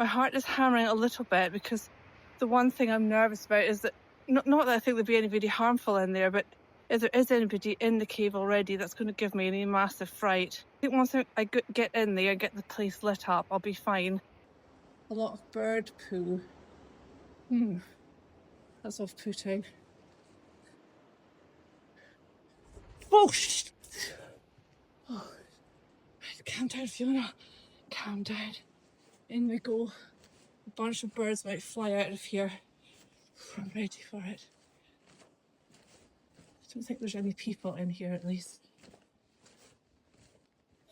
My heart is hammering a little bit because the one thing I'm nervous about is that, not that I think there'd be anybody harmful in there, but if there is anybody in the cave already, that's going to give me any massive fright. I think once I get in there and get the place lit up, I'll be fine. A lot of bird poo. That's off-putting. Oh, shh! Oh. Calm down, Fiona. Calm down. In we go. A bunch of birds might fly out of here. I'm ready for it. I don't think there's any people in here, at least.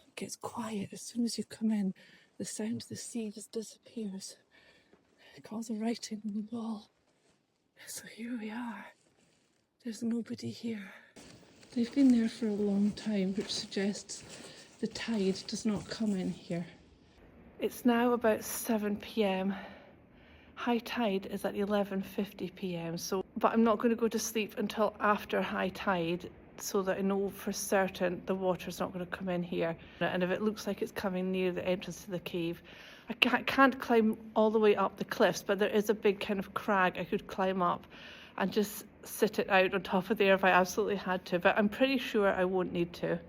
It gets quiet as soon as you come in. The sound of the sea just disappears. It calls a writing on the wall. So here we are. There's nobody here. They've been there for a long time, which suggests the tide does not come in here. It's now about 7 p.m. High tide is at 11:50 p.m. But I'm not going to go to sleep until after high tide, so that I know for certain the water's not going to come in here. And if it looks like it's coming near the entrance to the cave, I can't climb all the way up the cliffs, but there is a big kind of crag I could climb up and just sit it out on top of there if I absolutely had to, but I'm pretty sure I won't need to.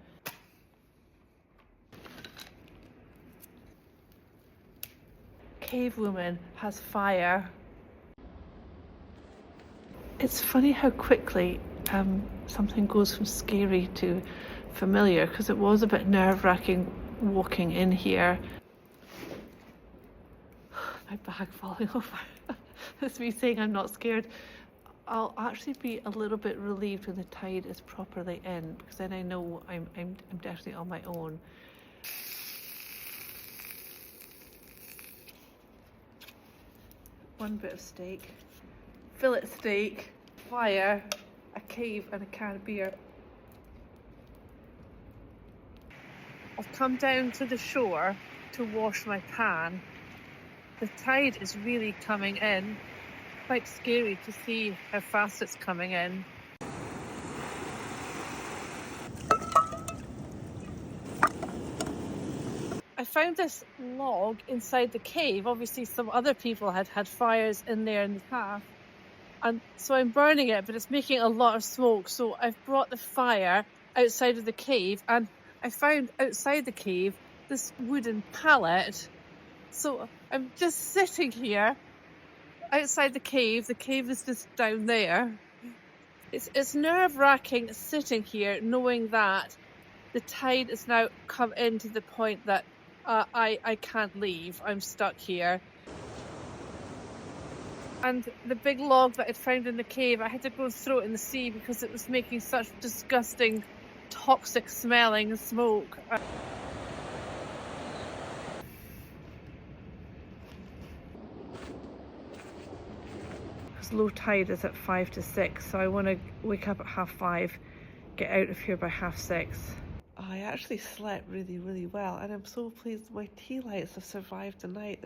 Cave woman has fire. It's funny how quickly something goes from scary to familiar, because it was a bit nerve-wracking walking in here. My bag falling over. That's me saying I'm not scared. I'll actually be a little bit relieved when the tide is properly in, because then I know I'm definitely on my own. One bit of steak, fillet steak, fire, a cave and a can of beer. I've come down to the shore to wash my pan. The tide is really coming in. Quite scary to see how fast it's coming in. I found this log inside the cave. Obviously some other people had fires in there in the past, and so I'm burning it, but it's making a lot of smoke. So I've brought the fire outside of the cave, and I found outside the cave this wooden pallet. So I'm just sitting here outside the cave. The cave is just down there. It's nerve-wracking sitting here knowing that the tide has now come in to the point that I can't leave. I'm stuck here. And the big log that I'd found in the cave, I had to go and throw it in the sea because it was making such disgusting, toxic smelling smoke. Low tide is at 5 to 6, so I want to wake up at 5:30, get out of here by 6:30. I actually slept really, really well, and I'm so pleased my tea lights have survived the night.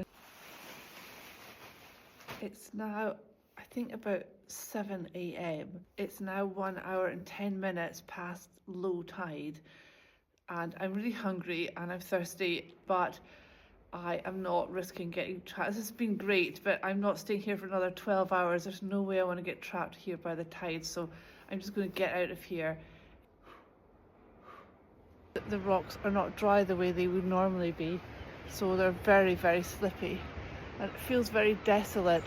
It's now, I think, about 7 a.m. It's now 1 hour and 10 minutes past low tide, and I'm really hungry and I'm thirsty, but I am not risking getting trapped. This has been great, but I'm not staying here for another 12 hours. There's no way I want to get trapped here by the tide, so I'm just going to get out of here. The rocks are not dry the way they would normally be, so they're very, very slippy, and it feels very desolate.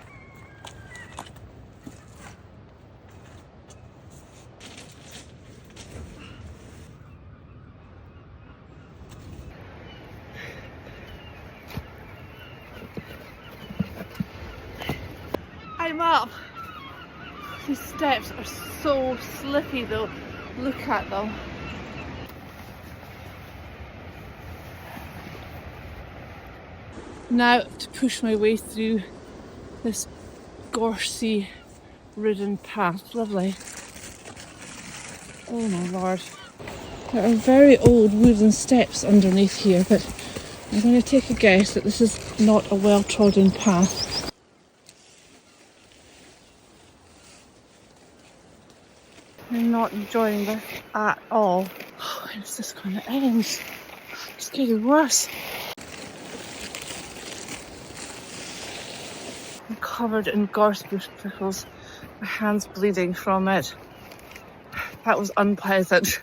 I'm up. These steps are so slippy though. Look at them. Now to push my way through this gorsey ridden path. Lovely. Oh my lord. There are very old wooden steps underneath here, but I'm going to take a guess that this is not a well-trodden path. I'm not enjoying this at all. Oh, when is this going to end? It's getting worse. I'm covered in gorse bush prickles. My hand's bleeding from it. That was unpleasant.